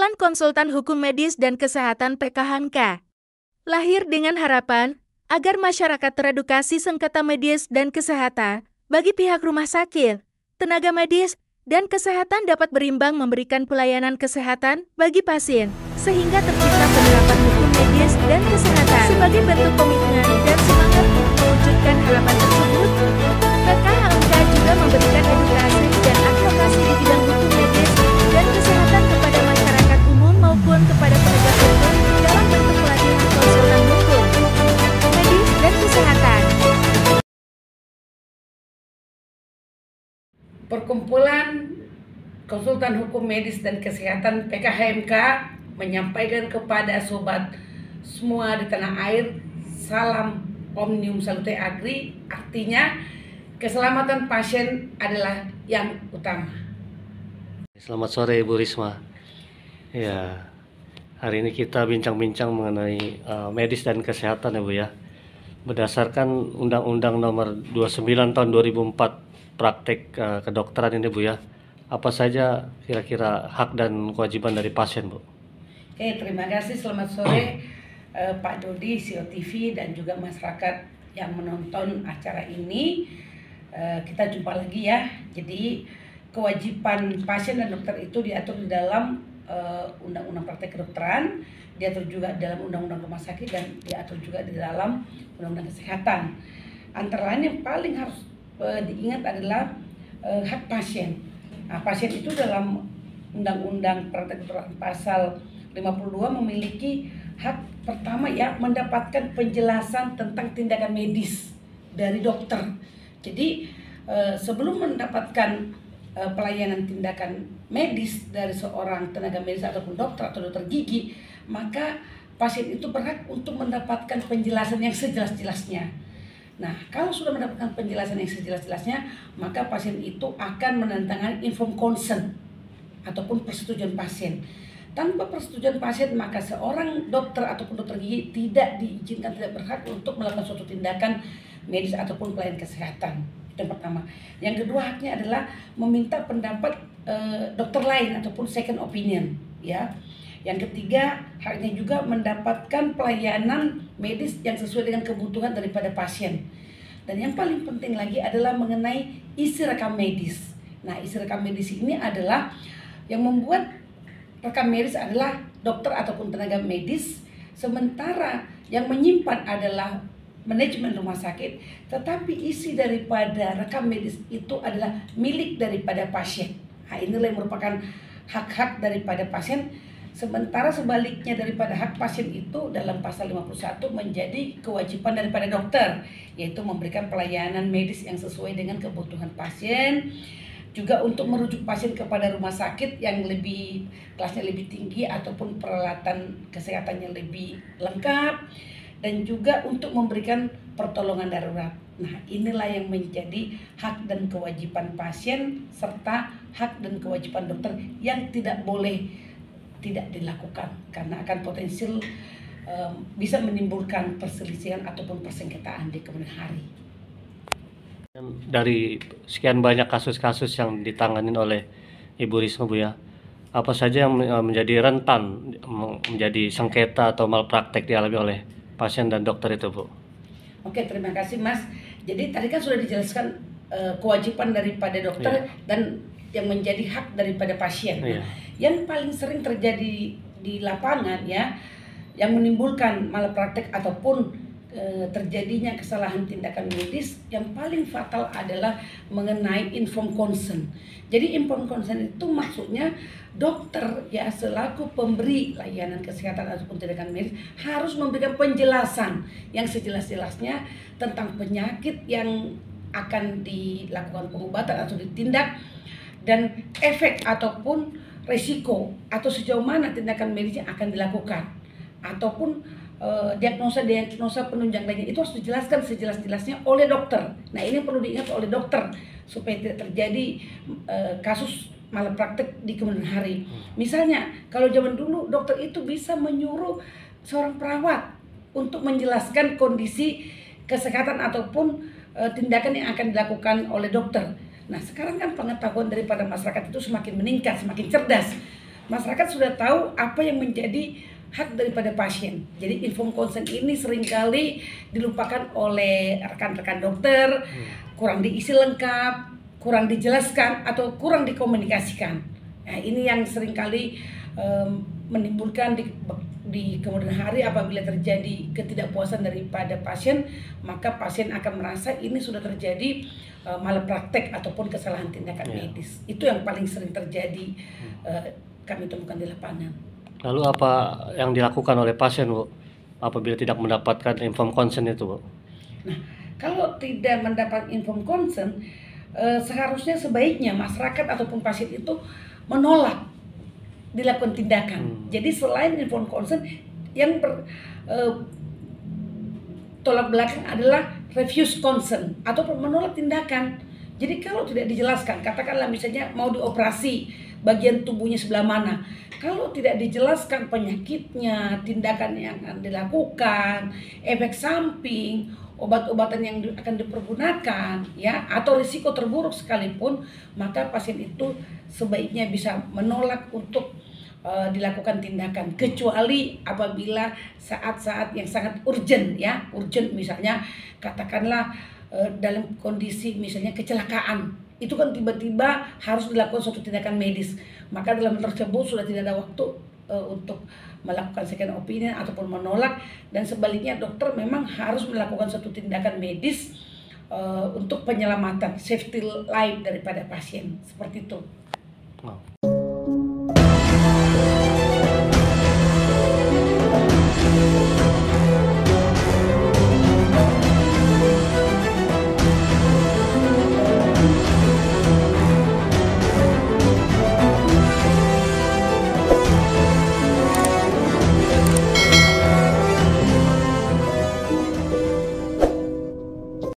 Perkumpulan Konsultan Hukum Medis dan Kesehatan PKHMK lahir dengan harapan agar masyarakat teredukasi sengketa medis dan kesehatan bagi pihak rumah sakit, tenaga medis, dan kesehatan dapat berimbang memberikan pelayanan kesehatan bagi pasien, sehingga tercipta penerapan hukum medis dan kesehatan. Sebagai bentuk komitmen dan semangat untuk mewujudkan harapan tersebut, PKHMK juga memberikan edukasi dan advokasi di bidang hukum medis dan kesehatan kepada masyarakat umum maupun kepada penegak hukum dalam bentuk pelatihan konsultan hukum, medis, dan kesehatan. Perkumpulan Konsultan Hukum Medis dan Kesehatan PKHMK menyampaikan kepada sobat semua di tanah air, salam Omnium Salute Agri, artinya keselamatan pasien adalah yang utama. Selamat sore Ibu Risma. Ya, hari ini kita bincang-bincang mengenai medis dan kesehatan ya Bu ya. Berdasarkan Undang-Undang Nomor 29 Tahun 2004 praktek kedokteran ini Bu ya. Apa saja kira-kira hak dan kewajiban dari pasien Bu? Oke, terima kasih. Selamat sore Pak Dodi, CEO TV, dan juga masyarakat yang menonton acara ini. Kita jumpa lagi ya. Jadi kewajiban pasien dan dokter itu diatur di dalam Undang-Undang Praktek Kedokteran, diatur juga dalam Undang-Undang Rumah Sakit, dan diatur juga di dalam Undang-Undang Kesehatan. Antara lain yang paling harus diingat adalah hak pasien. Nah, pasien itu dalam Undang-Undang Praktek Kedokteran pasal 52 memiliki hak pertama ya, mendapatkan penjelasan tentang tindakan medis dari dokter. Jadi sebelum mendapatkan pelayanan tindakan medis dari seorang tenaga medis ataupun dokter atau dokter gigi, maka pasien itu berhak untuk mendapatkan penjelasan yang sejelas-jelasnya. Nah, kalau sudah mendapatkan penjelasan yang sejelas-jelasnya, maka pasien itu akan menandatangani informed consent ataupun persetujuan pasien. Tanpa persetujuan pasien, maka seorang dokter ataupun dokter gigi tidak diizinkan, tidak berhak untuk melakukan suatu tindakan medis ataupun pelayanan kesehatan. Itu yang pertama. Yang kedua, haknya adalah meminta pendapat dokter lain ataupun second opinion, ya. Yang ketiga, haknya juga mendapatkan pelayanan medis yang sesuai dengan kebutuhan daripada pasien. Dan yang paling penting lagi adalah mengenai isi rekam medis. Nah, isi rekam medis ini adalah yang membuat rekam medis adalah dokter ataupun tenaga medis, sementara yang menyimpan adalah manajemen rumah sakit, tetapi isi daripada rekam medis itu adalah milik daripada pasien. Nah, inilah yang merupakan hak-hak daripada pasien, sementara sebaliknya daripada hak pasien itu dalam pasal 51 menjadi kewajiban daripada dokter, yaitu memberikan pelayanan medis yang sesuai dengan kebutuhan pasien, juga untuk merujuk pasien kepada rumah sakit yang lebih kelasnya lebih tinggi ataupun peralatan kesehatannya lebih lengkap, dan juga untuk memberikan pertolongan darurat. Nah, inilah yang menjadi hak dan kewajiban pasien serta hak dan kewajiban dokter yang tidak boleh tidak dilakukan karena akan potensial bisa menimbulkan perselisihan ataupun persengketaan di kemudian hari. Dari sekian banyak kasus-kasus yang ditangani oleh Ibu Risma Bu ya, apa saja yang menjadi rentan menjadi sengketa atau malpraktek dialami oleh pasien dan dokter itu Bu? Oke, terima kasih Mas. Jadi tadi kan sudah dijelaskan kewajiban daripada dokter dan yang menjadi hak daripada pasien. Nah, yang paling sering terjadi di lapangan ya, yang menimbulkan malpraktek ataupun terjadinya kesalahan tindakan medis, yang paling fatal adalah mengenai informed consent. Jadi informed consent itu maksudnya dokter ya selaku pemberi layanan kesehatan ataupun tindakan medis harus memberikan penjelasan yang sejelas-jelasnya tentang penyakit yang akan dilakukan pengobatan atau ditindak, dan efek ataupun resiko atau sejauh mana tindakan medis yang akan dilakukan, ataupun diagnosa penunjang lainnya itu harus dijelaskan sejelas-jelasnya oleh dokter. Nah, ini perlu diingat oleh dokter supaya tidak terjadi kasus malpraktek di kemudian hari. Misalnya kalau zaman dulu dokter itu bisa menyuruh seorang perawat untuk menjelaskan kondisi kesehatan ataupun tindakan yang akan dilakukan oleh dokter. Nah, sekarang kan pengetahuan daripada masyarakat itu semakin meningkat, semakin cerdas. masyarakat sudah tahu apa yang menjadi hak daripada pasien. Jadi informed consent ini seringkali dilupakan oleh rekan-rekan dokter, kurang diisi lengkap, kurang dijelaskan, atau kurang dikomunikasikan. Nah, ini yang seringkali menimbulkan di kemudian hari apabila terjadi ketidakpuasan daripada pasien, maka pasien akan merasa ini sudah terjadi malapraktek ataupun kesalahan tindakan medis. Itu yang paling sering terjadi kami temukan di lapangan. Lalu apa yang dilakukan oleh pasien, Bu, apabila tidak mendapatkan informed consent itu, Bu? Nah, kalau tidak mendapat informed consent, seharusnya sebaiknya masyarakat ataupun pasien itu menolak dilakukan tindakan. Jadi selain informed consent, yang tolak belakang adalah refuse consent atau menolak tindakan. Jadi kalau tidak dijelaskan, katakanlah misalnya mau dioperasi bagian tubuhnya sebelah mana, kalau tidak dijelaskan penyakitnya, tindakan yang akan dilakukan, efek samping, obat-obatan yang akan dipergunakan, ya, atau risiko terburuk sekalipun, maka pasien itu sebaiknya bisa menolak untuk dilakukan tindakan, kecuali apabila saat-saat yang sangat urgent, ya, urgent misalnya katakanlah dalam kondisi misalnya kecelakaan, itu kan tiba-tiba harus dilakukan suatu tindakan medis, maka dalam tersebut sudah tidak ada waktu untuk melakukan second opinion ataupun menolak, dan sebaliknya dokter memang harus melakukan suatu tindakan medis untuk penyelamatan safety life daripada pasien, seperti itu.